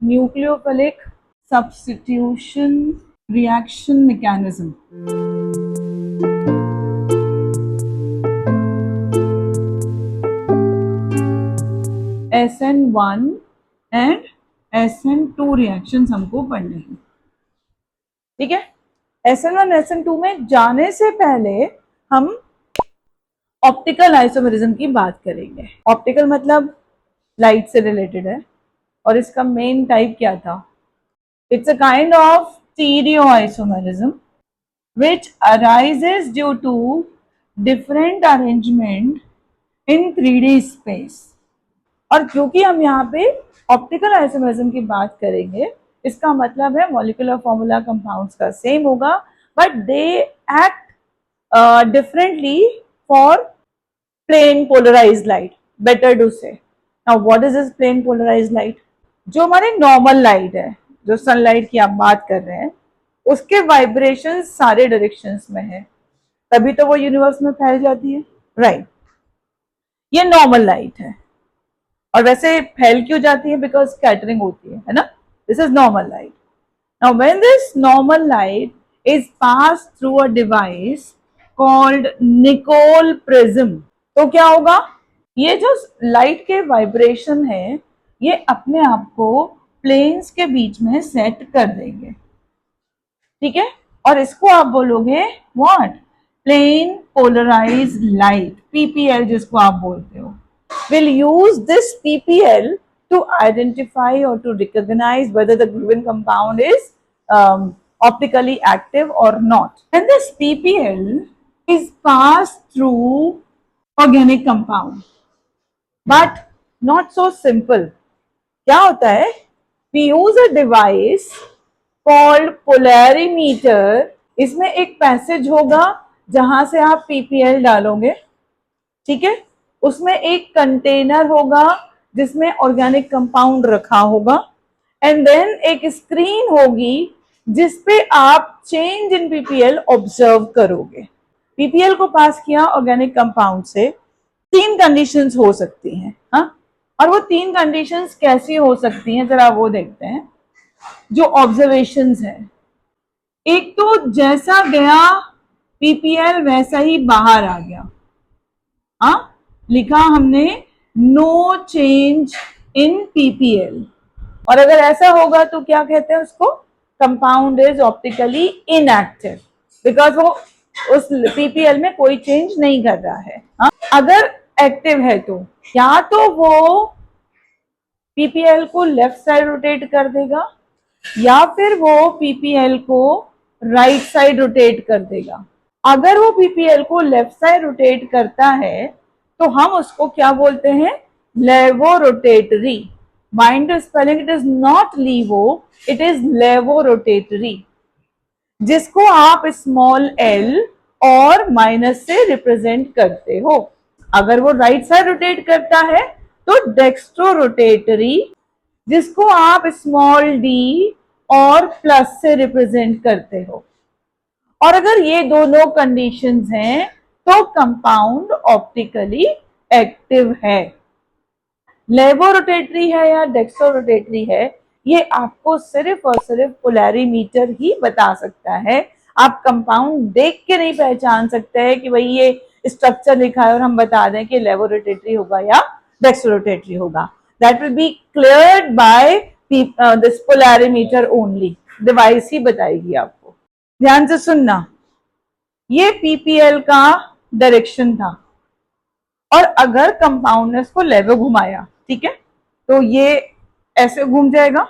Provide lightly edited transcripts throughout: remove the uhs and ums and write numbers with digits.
Nucleophilic substitution reaction mechanism. SN1 and SN2 reactions हमको पढ़ने हैं, ठीक है। SN1 SN2 में जाने से पहले हम ऑप्टिकल आइसोमेरिज्म की बात करेंगे। ऑप्टिकल मतलब लाइट से रिलेटेड है और इसका मेन टाइप क्या था? It's a kind of stereo isomerism which arises due to different arrangement in 3D space। और क्योंकि हम यहाँ पे ऑप्टिकल आइसोमेरिज्म की बात करेंगे, इसका मतलब है मॉलिक्यूलर फॉर्मूला कंपाउंड्स का सेम होगा but they act differently for plane polarised light. Better to say now what is this plane polarised light? जो हमारी नॉर्मल लाइट है, जो सनलाइट की आप बात कर रहे हैं, उसके वाइब्रेशन सारे डायरेक्शंस में है, तभी तो वो यूनिवर्स में फैल जाती है, राइट। ये नॉर्मल लाइट है और वैसे फैल क्यों जाती है? बिकॉज स्कैटरिंग होती है ना। This is normal light. Now when this normal light is pass through a device called Nicol prism, तो क्या होगा? ये जो लाइट के वाइब्रेशन है ये अपने आप को प्लेन्स के बीच में सेट कर देंगे, ठीक है। और इसको आप बोलोगे what? Plane polarised light, PPL जिसको आप बोलते हो। Will use this PPL to identify or to recognize whether the given compound is optically active or not. And this PPL is passed through organic compound, but not so simple. क्या होता है? We use a device called polarimeter। इसमें एक passage होगा जहां से आप PPL डालोगे, ठीक है। उसमें एक कंटेनर होगा जिसमें ऑर्गेनिक कंपाउंड रखा होगा एंड देन एक स्क्रीन होगी जिसपे आप चेंज इन पीपीएल ऑब्जर्व करोगे। पीपीएल को पास किया ऑर्गेनिक कंपाउंड से, 3 कंडीशंस हो सकती हैं, हाँ। और वो 3 कंडीशंस कैसी हो सकती हैं जरा वो देखते हैं। जो ऑब्जर्वेशंस है, एक तो जैसा गया पीपीएल वैसा ही बाहर आ गया, हाँ। लिखा हमने नो चेंज इन पीपीएल, और अगर ऐसा होगा तो क्या कहते हैं उसको? Compound is optically inactive, because वो उस पीपीएल में कोई चेंज नहीं कर रहा है, हाँ? अगर एक्टिव है तो या तो वो पीपीएल को लेफ्ट साइड रोटेट कर देगा या फिर वो पीपीएल को राइट साइड रोटेट कर देगा। अगर वो पीपीएल को लेफ्ट साइड रोटेट करता है तो हम उसको क्या बोलते हैं? Levo rotatory. Mind spelling, it is not leevo, it is levo rotatory, जिसको आप स्मॉल एल और माइनस से रिप्रेजेंट करते हो। अगर वो राइट साइड रोटेट करता है तो डेक्स्ट्रो रोटेटरी, जिसको आप स्मॉल डी और प्लस से रिप्रेजेंट करते हो। और अगर ये दोनों कंडीशंस हैं तो कंपाउंड ऑप्टिकली एक्टिव है। लेवो रोटेटरी है या डेक्सो रोटेटरी है, ये आपको सिर्फ और सिर्फ पोलैरीमीटर ही बता सकता है। आप कंपाउंड देख के नहीं पहचान सकते हैं कि भाई ये स्ट्रक्चर लिखा है और हम बता दें कि लेवो रोटेटरी होगा या डेक्सो रोटेटरी होगा। That will be cleared by this polarimeter only. Device ही बताएगी आपको। ध्यान से सुनना, ये पीपीएल का डायरेक्शन था और अगर कंपाउंड ने इसको लेवो घुमाया, ठीक है, तो ये ऐसे घूम जाएगा,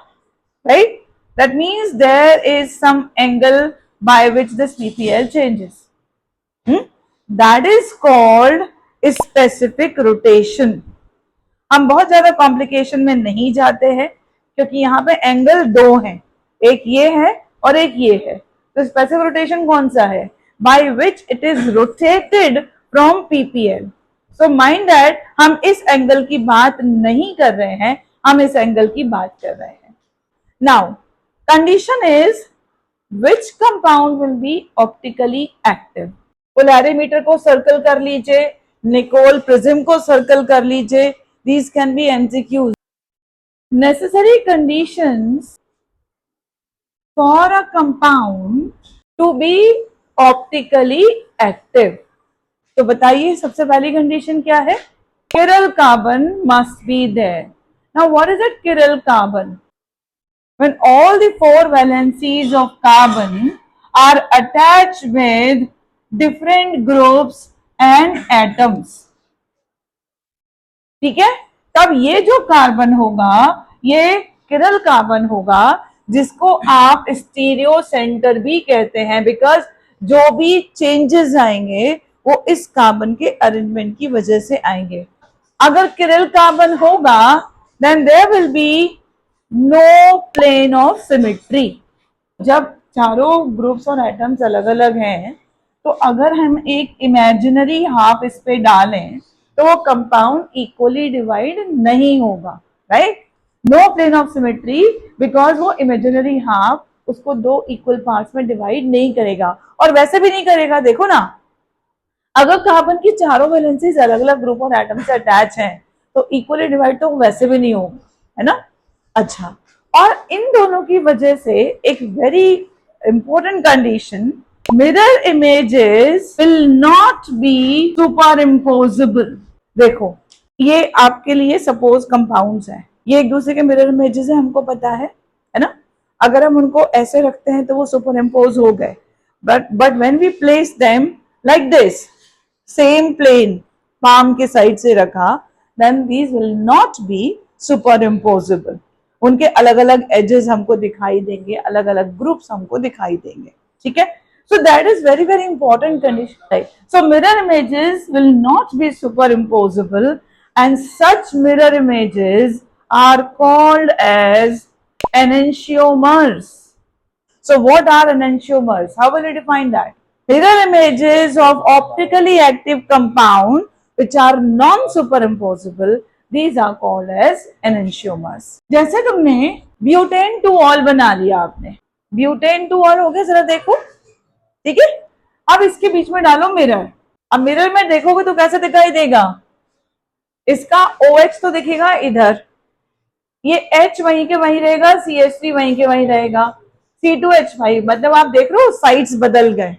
right. That means there is some angle by which this PPL changes, that is called specific rotation. हम बहुत ज्यादा कॉम्प्लिकेशन में नहीं जाते हैं क्योंकि यहाँ पे एंगल 2 हैं, एक ये है और एक ये है। तो स्पेसिफिक रोटेशन कौन सा है? By which it is rotated from PPL. So mind that हम इस एंगल की बात नहीं कर रहे हैं, हम इस एंगल की बात कर रहे हैं। Now condition is which compound will be optically active. Polarimeter को सर्कल कर लीजिए, निकोल प्रिज्म को सर्कल कर लीजिए। These can be MCQs. necessary conditions for a compound to be optically active. तो बताइए सबसे पहली कंडीशन क्या है? chiral carbon must be there. Now what is a chiral carbon? When all the four valencies of carbon are attached with different groups and atoms. ठीक है, तब ये जो कार्बन होगा ये किरल कार्बन होगा, जिसको आप स्टीरियो सेंटर भी कहते हैं, बिकॉज जो भी चेंजेस आएंगे वो इस कार्बन के अरेंजमेंट की वजह से आएंगे. अगर किरल कार्बन होगा then there will be no plane of symmetry. जब चारों ग्रुप्स और एटम्स अलग अलग हैं तो अगर हम एक इमेजिनरी हाफ इस पे डालें तो वो कंपाउंड इक्वली डिवाइड नहीं होगा, right? No plane of symmetry, because वो इमेजिनरी हाफ उसको दो इक्वल पार्ट्स में डिवाइड नहीं करेगा, और वैसे भी नहीं करेगा. देखो ना, अगर कार्बन की चारों वैलेंसीज अलग अलग ग्रुप और एटम से अटैच हैं तो इक्वली डिवाइड तो वैसे भी नहीं होगा, है ना? अच्छा, और इन दोनों की वजह से एक very important condition, mirror images will not be super imposable. देखो, ये आपके लिए सपोज कंपाउंड्स हैं, ये एक दूसरे के मिरर इमेजेस है, हमको पता है ना? अगर हम उनको ऐसे रखते हैं तो वो सुपर इम्पोज हो गए, but when we place them like this, same plane palm के साइड से रखा, then these will not be super imposable. उनके अलग अलग एजेस हमको दिखाई देंगे, अलग अलग ग्रुप्स हमको दिखाई देंगे. ठीक है, so that is very very important condition, right? So mirror images will not be superimposable, and such mirror images are called as enantiomers. So what are enantiomers? How will you define that? Mirror images of optically active compound which are non-superimposable, these are called as enantiomers. जैसे तुमने butane two all बना लिया, आपने butane two all हो गया, जरा देखो, ठीक है? अब इसके बीच में डालो मिरर. अब मिरर में देखोगे तो कैसे दिखाई देगा? इसका OH तो दिखेगा इधर, ये H वहीं के वहीं रहेगा, CH3 वहीं के वहीं रहेगा, C2H5, मतलब आप देख रहे हो साइड्स बदल गए.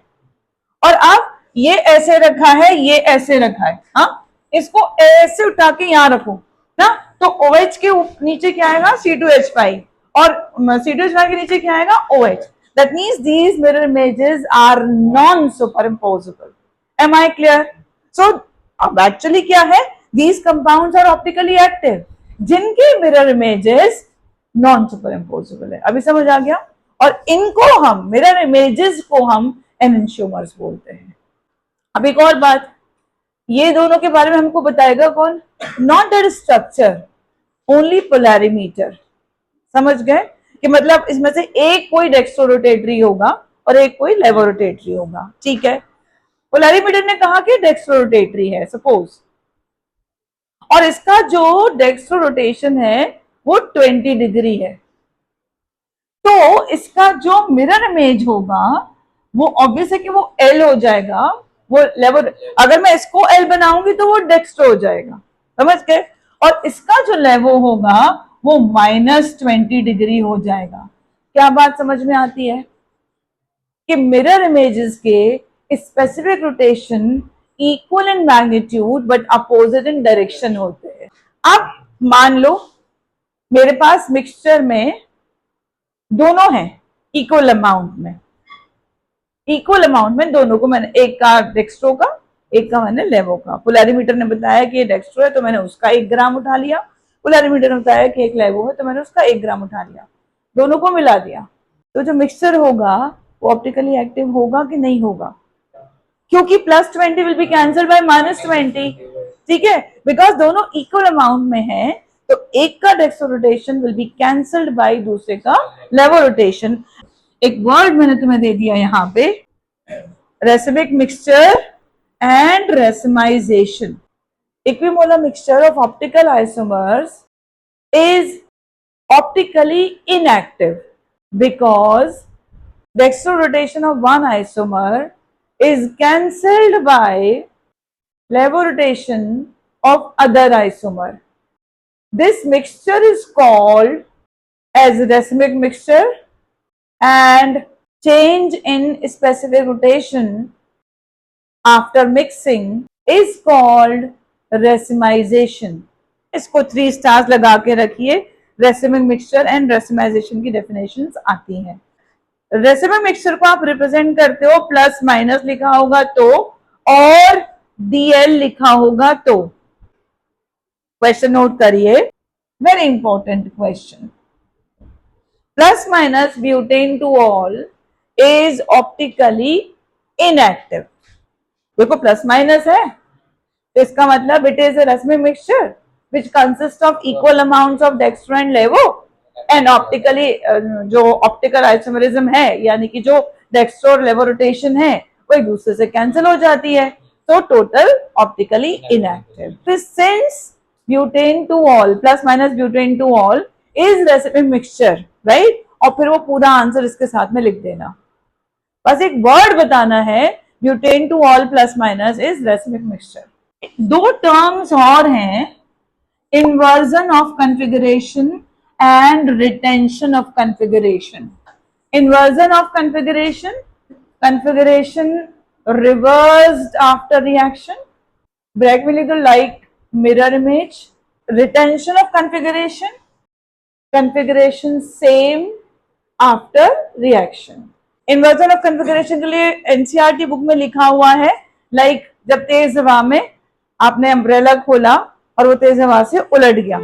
और अब ये ऐसे रखा है, ये ऐसे रखा है, हाँ, इसको ऐसे उठा के यहां रखो ना, तो OH के नीचे क्या आएगा? C2H5, और C2H5 के नीचे क्या आएगा? OH. That means these mirror images are non-superimposable. Am I clear? So अब actually क्या है? These compounds are optically active, जिनके mirror images non-superimposable है. अभी समझ आ गया? और इनको हम mirror images को हम enantiomers बोलते हैं. अब एक और बात, ये दोनों के बारे में हमको बताएगा कौन? Not that structure, only polarimeter. समझ गए कि मतलब इसमें से एक कोई डेक्स्ट्रोरोटेटरी होगा और एक कोई लेवोरोटेटरी होगा. ठीक है, पोलैरिमीटर ने कहा कि डेक्स्ट्रोरोटेटरी है सपोज, और इसका जो डेक्स्ट्रोरोटेशन है वो 20 डिग्री है, तो इसका जो मिरर इमेज होगा वो ऑब्वियस है कि वो L हो जाएगा. वो लेवो, अगर मैं इसको L बनाऊंगी तो वो डेक्स्ट्रो हो जाएगा, समझ गए? और इसका जो लेवो होगा वो -20 डिग्री हो जाएगा. क्या बात समझ में आती है? कि मिरर इमेजेस के specific rotation equal in magnitude but opposite in direction होते हैं. अब मान लो मेरे पास मिक्सचर में दोनों हैं इक्वल अमाउंट में, दोनों को मैंने, एक का डेक्स्ट्रो का, एक का मैंने लेवो का. पोलैरिमीटर ने बताया कि ये डेक्स्ट्रो है तो मैंने उसका 1 ग्राम उठा लिया, पोलैरिमीटर ने बताया कि एक लेवो है तो मैंने उसका 1 ग्राम उठा लिया, दोनों को मिला दिया. तो जो मिक्सचर होगा वो ऑप्टिकली एक्टिव होगा कि नहीं होगा? क्योंकि +20 विल बी कैंसल बाय -20. ठीक है, बिकॉज दोनों इक्वल अमाउंट में है तो एक का dextro rotation will be cancelled by दूसरे का लेवो रोटेशन. एक वर्ड मैंने तुम्हें दे दिया यहाँ पे, racemic mixture and racemisation. Equimolar mixture of optical isomers is optically inactive because dextrorotation of one isomer is cancelled by levo rotation of other isomer. This mixture is called as racemic mixture and change in specific rotation after mixing is called racemization. इसको 3 stars लगा के रखिए. Racemic mixture and racemisation की definitions आती हैं. Racemic mixture को आप represent करते हो प्लस माइनस लिखा होगा तो और DL लिखा होगा तो. क्वेश्चन नोट करिए, very important question. Plus minus butane two all is optically inactive. देखो प्लस माइनस है तो इसका मतलब it is a racemic mixture which consists of equal amounts of dextro and levo and optically जो optical isomerism है यानी कि जो dextro और levo rotation है वो एक दूसरे से कैंसिल हो जाती है तो टोटल ऑप्टिकली इनएक्टिव. फिर since butane to all plus minus butane to all is recipe mixture right और फिर वो पूरा आंसर इसके साथ में लिख देना. बस एक वर्ड बताना है butane to all plus minus is recipe mixture. 2 terms और हैं, inversion of configuration and retention of configuration. Inversion of configuration, configuration reversed after reaction. Break में लिख दो like mirror image. Retention of configuration, configuration same after reaction. Inversion of configuration के लिए NCERT book में लिखा हुआ है like जब तेज हवा में आपने अम्ब्रेला खोला और वो तेज हवा से उलट गया